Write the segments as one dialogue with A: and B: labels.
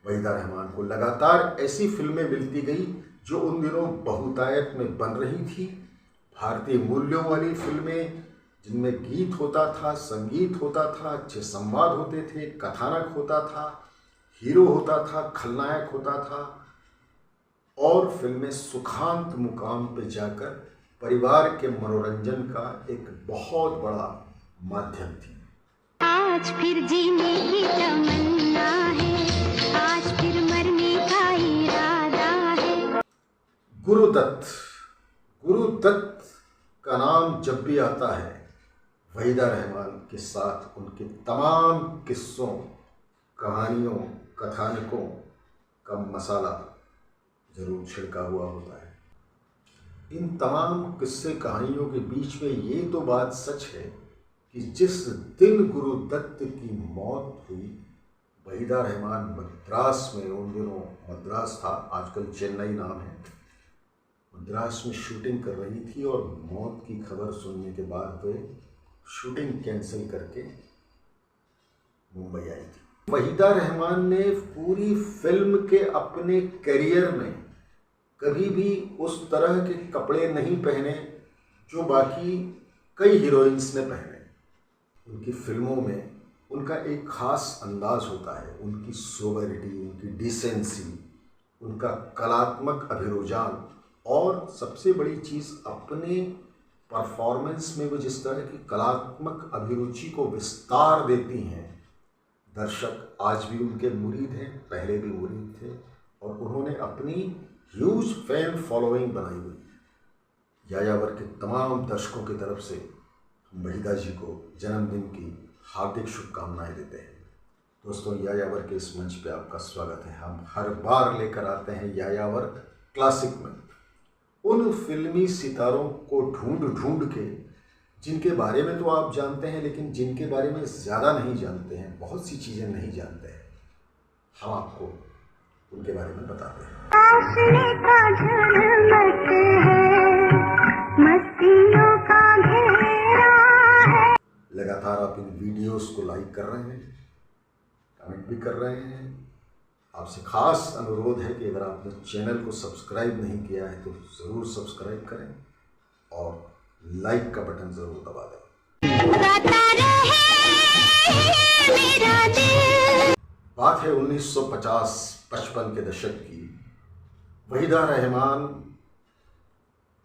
A: वहीदा रहमान को लगातार ऐसी फिल्में मिलती गई जो उन दिनों बहुतायत में बन रही थी। भारतीय मूल्यों वाली फिल्में जिनमें गीत होता था, संगीत होता था, अच्छे संवाद होते थे, कथानक होता था, हीरो होता था, खलनायक होता था, और फिल्में सुखांत मुकाम पे जाकर परिवार के मनोरंजन का एक बहुत बड़ा माध्यम थी।
B: आज फिर जीने की तमन्ना है, आज फिर मरने का इरादा है।
A: गुरुदत्त का नाम जब भी आता है, वहीदा रहमान के साथ उनके तमाम किस्सों, कहानियों, कथानकों का मसाला जरूर छिड़का हुआ होता है। इन तमाम किस्से कहानियों के बीच में ये तो बात सच है कि जिस दिन गुरुदत्त की मौत हुई, वहीदा रहमान मद्रास में, उन दिनों मद्रास था, आजकल चेन्नई नाम है, मद्रास में शूटिंग कर रही थी और मौत की खबर सुनने के बाद वे शूटिंग कैंसिल करके मुंबई आई थी। वहीदा रहमान ने पूरी फिल्म के अपने करियर में कभी भी उस तरह के कपड़े नहीं पहने जो बाकी कई हीरोइंस ने पहने। उनकी फिल्मों में उनका एक ख़ास अंदाज होता है, उनकी सोबरिटी, उनकी डिसेंसी, उनका कलात्मक अभिरुझान, और सबसे बड़ी चीज़ अपने परफॉर्मेंस में वो जिस तरह की कलात्मक अभिरुचि को विस्तार देती हैं। दर्शक आज भी उनके मुरीद हैं, पहले भी मुरीद थे, और उन्होंने अपनी ह्यूज फैन फॉलोइंग बनाई हुई। यायावर के तमाम दर्शकों की तरफ से हम वहीदा जी को जन्मदिन की हार्दिक शुभकामनाएं देते हैं। दोस्तों, यायावर के इस मंच पे आपका स्वागत है। हम हर बार लेकर आते हैं यायावर क्लासिक में उन फिल्मी सितारों को ढूंढ के जिनके बारे में तो आप जानते हैं, लेकिन जिनके बारे में ज़्यादा नहीं जानते हैं, बहुत सी चीज़ें नहीं जानते हैं। हम आपको उनके बारे में बताते हैं। लगातार आप इन वीडियोस को लाइक कर रहे हैं, कमेंट भी कर रहे हैं। आपसे खास अनुरोध है कि अगर आपने चैनल को सब्सक्राइब नहीं किया है तो ज़रूर सब्सक्राइब करें और लाइक का बटन ज़रूर दबा दें। बात है 1950-55 के दशक की। वहीदा रहमान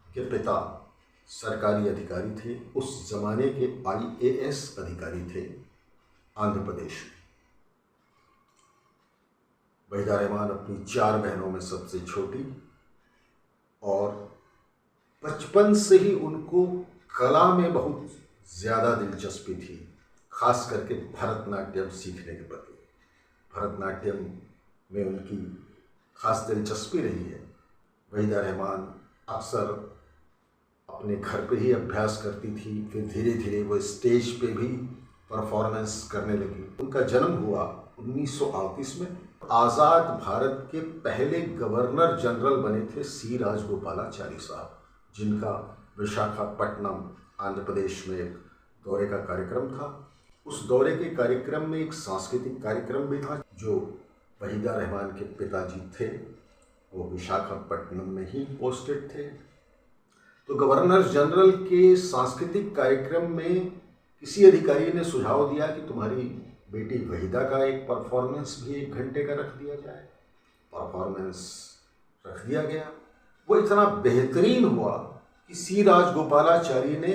A: के पिता सरकारी अधिकारी थे, उस जमाने के IAS अधिकारी थे आंध्र प्रदेश में। वहीदा रहमान अपनी 4 बहनों में सबसे छोटी, और बचपन से ही उनको कला में बहुत ज़्यादा दिलचस्पी थी, खास करके भरतनाट्यम सीखने के प्रति। भरतनाट्यम में उनकी खास दिलचस्पी रही है। वहीदा रहमान अक्सर अपने घर पे ही अभ्यास करती थी, फिर धीरे धीरे वो स्टेज पे भी परफॉर्मेंस करने लगी। उनका जन्म हुआ 1938 में। आज़ाद भारत के पहले गवर्नर जनरल बने थे C राजगोपालाचारी साहब, जिनका विशाखापट्टनम आंध्र प्रदेश में एक दौरे का कार्यक्रम था। उस दौरे के कार्यक्रम में एक सांस्कृतिक कार्यक्रम भी था। जो वहीदा रहमान के पिताजी थे वो विशाखापट्टनम में ही पोस्टेड थे। तो गवर्नर जनरल के सांस्कृतिक कार्यक्रम में किसी अधिकारी ने सुझाव दिया कि तुम्हारी बेटी वहीदा का एक परफॉर्मेंस भी 1 घंटे का रख दिया जाए। परफॉर्मेंस रख दिया गया। वो इतना बेहतरीन हुआ कि C राजगोपालाचारी ने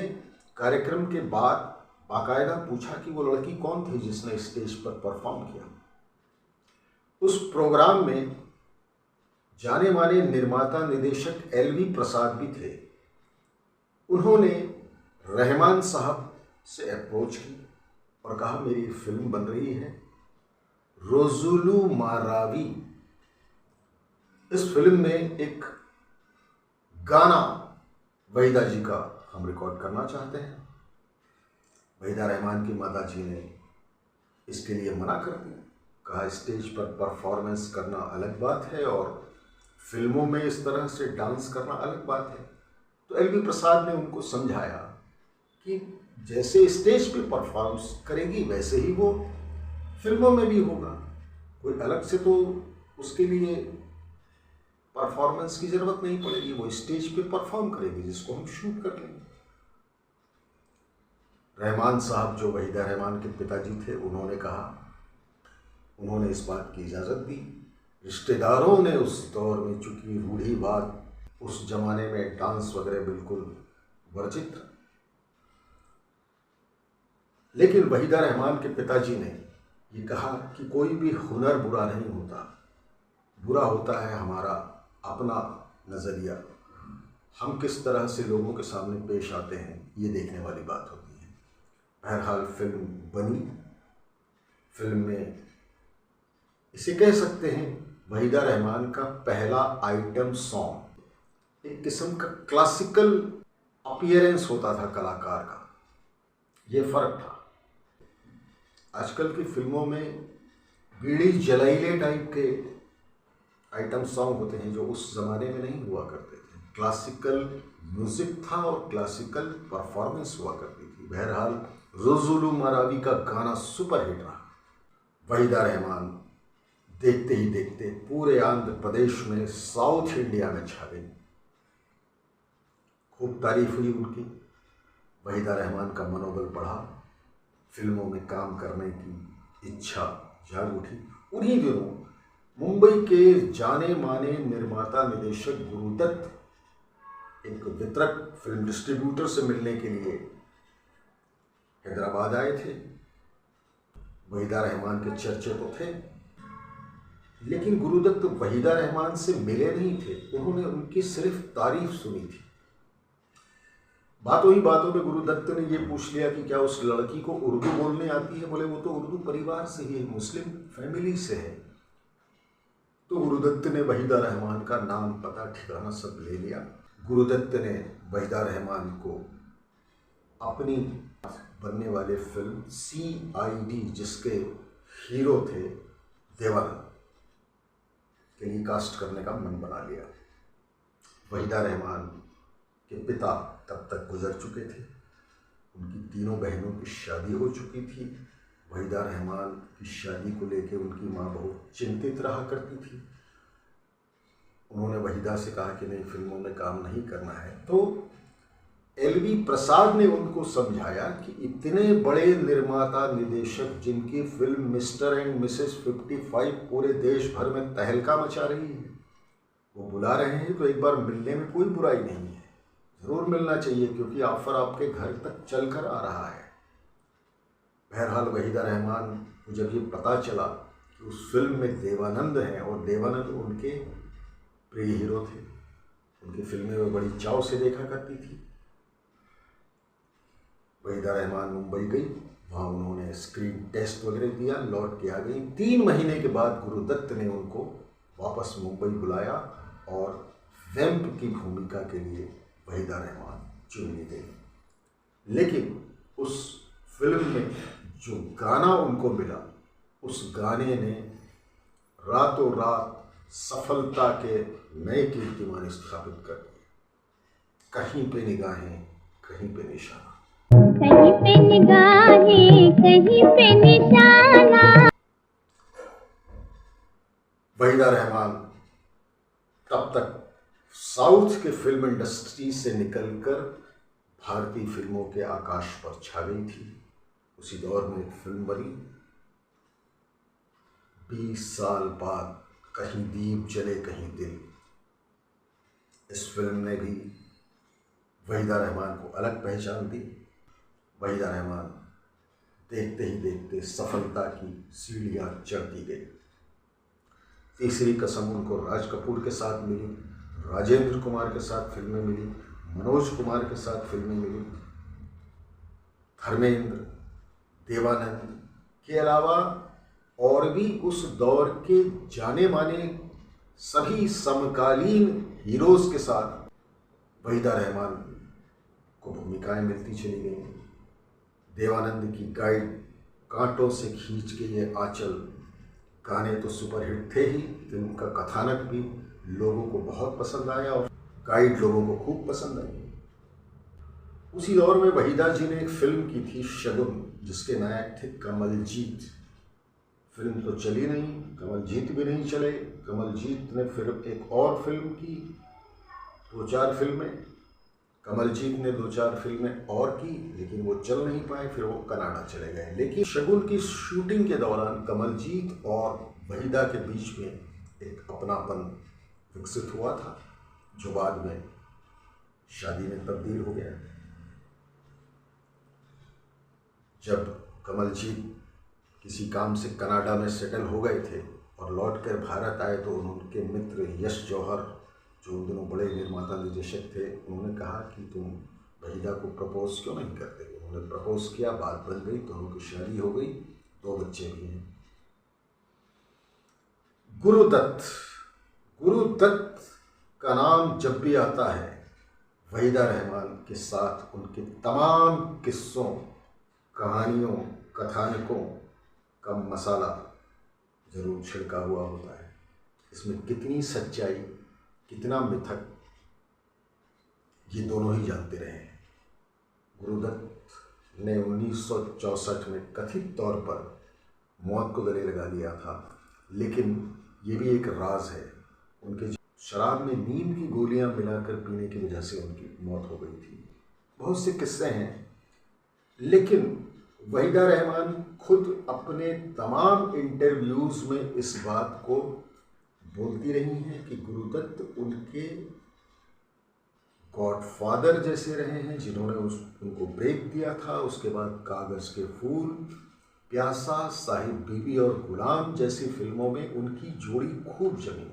A: कार्यक्रम के बाद बाकायदा पूछा कि वो लड़की कौन थी जिसने स्टेज पर परफॉर्म किया। उस प्रोग्राम में जाने माने निर्माता निर्देशक LV प्रसाद भी थे। उन्होंने रहमान साहब से अप्रोच की और कहा, मेरी फिल्म बन रही है रोजुलू मारावी। इस फिल्म में एक गाना वहीदा जी का हम रिकॉर्ड करना चाहते हैं। वहीदा रहमान की माता जी ने इसके लिए मना कर दिया। कहा, स्टेज पर परफॉर्मेंस करना अलग बात है और फिल्मों में इस तरह से डांस करना अलग बात है। तो LV प्रसाद ने उनको समझाया कि जैसे स्टेज पे परफॉर्मेंस करेगी वैसे ही वो फिल्मों में भी होगा, कोई अलग से तो उसके लिए परफॉर्मेंस की ज़रूरत नहीं पड़ेगी, वो स्टेज पे परफॉर्म करेगी जिसको हम शूट कर लेंगे। रहमान साहब जो वहीदा रहमान के पिताजी थे, उन्होंने इस बात की इजाज़त दी। रिश्तेदारों ने उस दौर में, चूँकि रूढ़िवाद उस ज़माने में डांस वगैरह बिल्कुल वर्जित था, लेकिन वहीदा रहमान के पिताजी ने ये कहा कि कोई भी हुनर बुरा नहीं होता, बुरा होता है हमारा अपना नज़रिया, हम किस तरह से लोगों के सामने पेश आते हैं, ये देखने वाली बात होती है। बहरहाल फिल्म बनी। फिल्म में इसे कह सकते हैं वहीदा रहमान का पहला आइटम सॉन्ग, एक किस्म का क्लासिकल अपीयरेंस होता था कलाकार का, ये फ़र्क था। आजकल की फिल्मों में बीड़ी जलाइले टाइप के आइटम सॉन्ग होते हैं जो उस ज़माने में नहीं हुआ करते थे। क्लासिकल म्यूज़िक था और क्लासिकल परफॉर्मेंस हुआ करती थी। बहरहाल रुजुलु मरावी का गाना सुपर हिट रहा। वहीदा रहमान देखते ही देखते पूरे आंध्र प्रदेश में, साउथ इंडिया में छा गई। खूब तारीफ हुई उनकी। वहीदा रहमान का मनोबल बढ़ा, फिल्मों में काम करने की इच्छा जाग उठी। उन्हीं दिनों मुंबई के जाने माने निर्माता निर्देशक गुरुदत्त एक वितरक फिल्म डिस्ट्रीब्यूटर से मिलने के लिए हैदराबाद आए थे। वहीदा रहमान के चर्चे तो थे, लेकिन गुरुदत्त वहीदा रहमान से मिले नहीं थे, उन्होंने उनकी सिर्फ तारीफ सुनी थी। बातों ही बातों में गुरुदत्त ने ये पूछ लिया कि क्या उस लड़की को उर्दू बोलने आती है। बोले वो तो उर्दू परिवार से ही है, मुस्लिम फैमिली से है। तो गुरुदत्त ने वहीदा रहमान का नाम, पता, ठिकाना सब ले लिया। गुरुदत्त ने वहीदा रहमान को अपनी बनने वाले फिल्म CID, जिसके हीरो थे देवानंद, के लिए कास्ट करने का मन बना लिया। वहीदा रहमान के पिता तब तक गुजर चुके थे, उनकी तीनों बहनों की शादी हो चुकी थी। वहीदा रहमान की शादी को लेकर उनकी माँ बहुत चिंतित रहा करती थी। उन्होंने वहीदा से कहा कि नहीं, फिल्मों में काम नहीं करना है। तो LV प्रसाद ने उनको समझाया कि इतने बड़े निर्माता निर्देशक, जिनकी फिल्म मिस्टर एंड मिसेस 55 पूरे देश भर में तहलका मचा रही है, वो बुला रहे हैं, तो एक बार मिलने में कोई बुराई नहीं है, ज़रूर मिलना चाहिए, क्योंकि ऑफर आपके घर तक चल कर आ रहा है। बहरहाल वहीदा रहमान को जब ये पता चला कि उस फिल्म में देवानंद हैं, और देवानंद उनके प्रिय हीरो थे, उनकी फिल्में वो बड़ी चाव से देखा करती थी। वहीदा रहमान मुंबई गई, वहाँ उन्होंने स्क्रीन टेस्ट वगैरह दिया, लौट के आ गई। 3 महीने के बाद गुरुदत्त ने उनको वापस मुंबई बुलाया और वैम्प की भूमिका के लिए वहीदा रहमान चुन ली गई। लेकिन उस फिल्म में जो गाना उनको मिला, उस गाने ने रातों रात सफलता के नए कीर्तिमान स्थापित कर दिए। कहीं पे निगाहें, कहीं पे निशाना,
B: कहीं पे निगाहें, कहीं पे निशाना।
A: वहीदा रहमान तब तक साउथ के फिल्म इंडस्ट्री से निकलकर भारतीय फिल्मों के आकाश पर छा गई थी। उसी दौर में एक फिल्म बनी, 20 साल बाद, कहीं दीप जले कहीं दिल। इस फिल्म ने भी वहीदा रहमान को अलग पहचान दी। वहीदा रहमान देखते ही देखते सफलता की सीढ़ियाँ चढ़ती गई। तीसरी कसम उनको राज कपूर के साथ मिली, राजेंद्र कुमार के साथ फिल्में मिली, मनोज कुमार के साथ फिल्में मिली, धर्मेंद्र, देवानंद के अलावा और भी उस दौर के जाने माने सभी समकालीन हीरोज़ के साथ वहीदा रहमान को भूमिकाएं मिलती चली गई। देवानंद की गाइड, कांटों से खींच के ये आंचल, गाने तो सुपरहिट थे ही, फिल्म का कथानक भी लोगों को बहुत पसंद आया और गाइड लोगों को खूब पसंद आई। उसी दौर में वहीदा जी ने एक फिल्म की थी शगुन, जिसके नायक थे कमलजीत। फिल्म तो चली नहीं, कमलजीत भी नहीं चले। कमलजीत ने फिर एक और फिल्म की, 2-4 फिल्में। कमलजीत ने 2-4 फिल्में और की, लेकिन वो चल नहीं पाए, फिर वो कनाडा चले गए। लेकिन शगुन की शूटिंग के दौरान कमलजीत और वहीदा के बीच में एक अपनापन विकसित हुआ था, जो बाद में शादी में तब्दील हो गया। जब कमलजीत किसी काम से कनाडा में सेटल हो गए थे और लौटकर भारत आए, तो उनके मित्र यश जौहर, जो उन दिनों बड़े निर्माता निर्देशक थे, उन्होंने कहा कि तुम वहीदा को प्रपोज क्यों नहीं करते। उन्होंने प्रपोज किया, बात बन गई, दोनों की शादी हो गई, 2 बच्चे भी हैं। गुरुदत्त का नाम जब भी आता है, वहीदा रहमान के साथ उनके तमाम किस्सों, कहानियों, कथानकों का मसाला जरूर छिड़का हुआ होता है। इसमें कितनी सच्चाई, कितना मिथक, ये दोनों ही जानते रहे हैं। गुरुदत्त ने 1964 में कथित तौर पर मौत को गले लगा लिया था, लेकिन ये भी एक राज है। उनके शराब में नींद की गोलियां मिलाकर पीने की वजह से उनकी मौत हो गई थी। बहुत से किस्से हैं, लेकिन वहीदा रहमान खुद अपने तमाम इंटरव्यूज़ में इस बात को बोलती रही हैं कि गुरुदत्त उनके गॉडफादर जैसे रहे हैं, जिन्होंने उनको ब्रेक दिया था। उसके बाद कागज़ के फूल, प्यासा, साहिब बीबी और गुलाम जैसी फिल्मों में उनकी जोड़ी खूब जमी।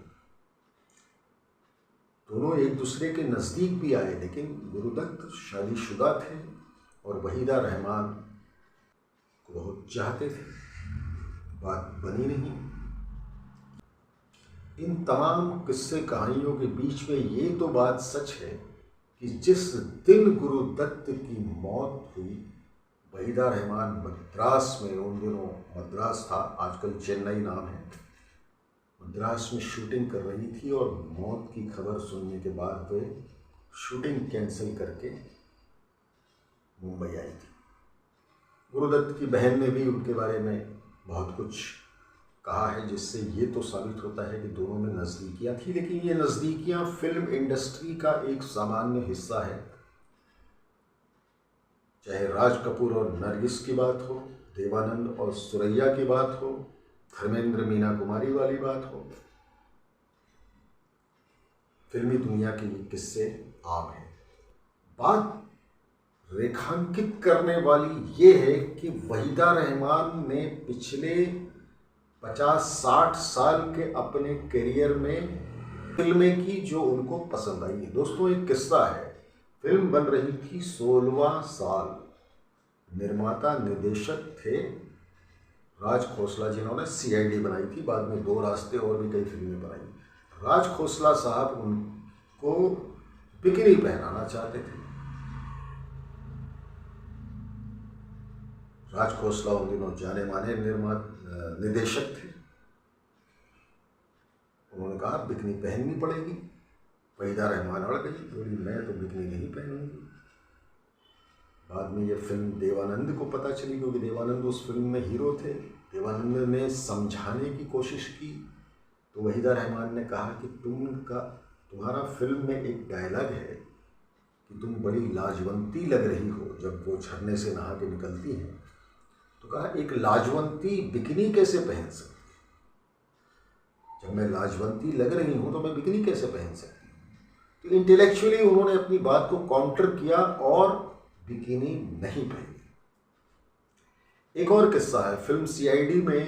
A: दोनों एक दूसरे के नज़दीक भी आए, लेकिन गुरुदत्त शादीशुदा थे और वहीदा रहमान को बहुत चाहते थे। बात बनी नहीं। इन तमाम किस्से कहानियों के बीच में ये तो बात सच है कि जिस दिन गुरुदत्त की मौत हुई, वहीदा रहमान मद्रास में, उन दिनों मद्रास था, आजकल चेन्नई नाम है, मद्रास में शूटिंग कर रही थी और मौत की खबर सुनने के बाद वे शूटिंग कैंसिल करके मुंबई आई थी। गुरुदत्त की बहन ने भी उनके बारे में बहुत कुछ कहा है, जिससे ये तो साबित होता है कि दोनों में नज़दीकियाँ थी। लेकिन ये नज़दीकियाँ फिल्म इंडस्ट्री का एक सामान्य हिस्सा है। चाहे राज कपूर और नरगिस की बात हो, देवानंद और सुरैया की बात हो, धर्मेंद्र मीना कुमारी वाली बात हो, फिल्मी दुनिया के ये किस्से आम हैं। बात रेखांकित करने वाली ये है कि वहीदा रहमान ने पिछले 50-60 साल के अपने करियर में फिल्में की जो उनको पसंद आई। दोस्तों, एक किस्सा है, फिल्म बन रही थी 16वां साल, निर्माता निर्देशक थे राज खोसला, जिन्होंने CID बनाई थी, बाद में 2 रास्ते और भी कई फिल्में बनाई। राज खोसला साहब उनको बिकिनी पहनाना चाहते थे। राज खोसला उन दिनों जाने माने निर्देशक थे। उन्होंने कहा बिकिनी पहननी पड़ेगी। वहीदा रहमान अड़ गई, बोली मैं तो बिकिनी नहीं पहनूंगी। बाद में ये फिल्म देवानंद को पता चली, क्योंकि देवानंद उस फिल्म में हीरो थे। देवानंद ने समझाने की कोशिश की, तो वहीदा रहमान ने कहा कि तुम्हारा फिल्म में एक डायलॉग है कि तुम बड़ी लाजवंती लग रही हो जब वो झरने से नहा के निकलती हैं। तो कहा एक लाजवंती बिकिनी कैसे पहन सकती है? जब मैं लाजवंती लग रही हूँ तो मैं बिकिनी कैसे पहन सकती हूँ? तो इंटेलेक्चुअली उन्होंने अपनी बात को काउंटर किया और बिकिनी नहीं पहनी। एक और किस्सा है, फिल्म CID में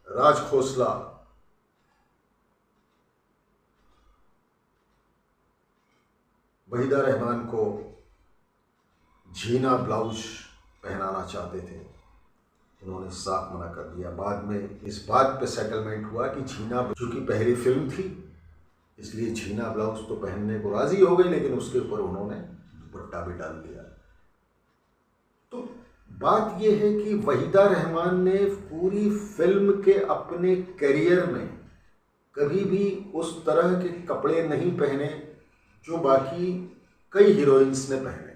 A: राज खोसला वहीदा रहमान को झीना ब्लाउज पहनाना चाहते थे। उन्होंने साफ मना कर दिया। बाद में इस बात पे सेटलमेंट हुआ कि झीना, चूँकि पहली फिल्म थी इसलिए झीना ब्लाउज तो पहनने को राजी हो गई, लेकिन उसके ऊपर उन्होंने दुपट्टा भी डाल दिया। तो बात यह है कि वहीदा रहमान ने पूरी फिल्म के अपने करियर में कभी भी उस तरह के कपड़े नहीं पहने जो बाकी कई हीरोइंस ने पहने।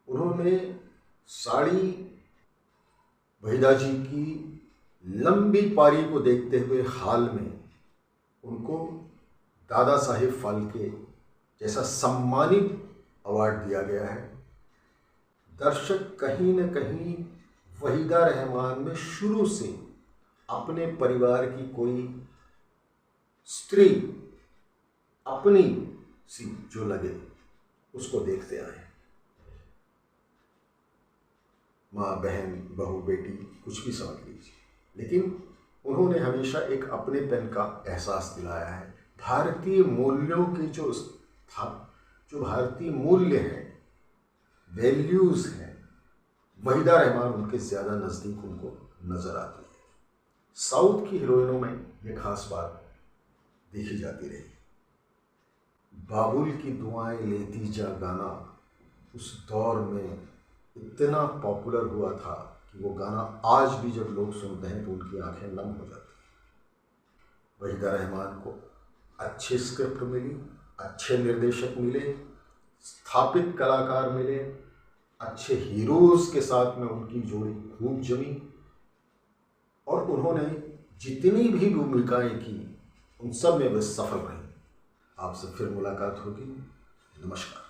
A: उन्होंने साड़ी वहीदा जी की लंबी पारी को देखते हुए हाल में उनको दादा साहेब फाल्के जैसा सम्मानित अवार्ड दिया गया है। दर्शक कहीं न कहीं वहीदा रहमान में शुरू से अपने परिवार की कोई स्त्री अपनी सी जो लगे उसको देखते आए। माँ, बहन, बहू, बेटी, कुछ भी समझ लीजिए, लेकिन उन्होंने हमेशा एक अपनेपन का एहसास दिलाया है। भारतीय मूल्यों के जो भारतीय मूल्य हैं, वैल्यूज़ हैं, वहीदा रहमान उनके ज़्यादा नज़दीक उनको नज़र आती है। साउथ की हीरोइनों में ये खास बात देखी जाती रही। बाबुल की दुआएं लेती जा गाना उस दौर में इतना पॉपुलर हुआ था कि वो गाना आज भी जब लोग सुनते हैं तो उनकी आंखें नम हो जाती हैं। वहीदा रहमान को अच्छी स्क्रिप्ट मिली, अच्छे निर्देशक मिले, स्थापित कलाकार मिले, अच्छे हीरोज़ के साथ में उनकी जोड़ी खूब जमी और उन्होंने जितनी भी भूमिकाएं की उन सब में वे सफल रही। आपसे फिर मुलाकात होगी। नमस्कार।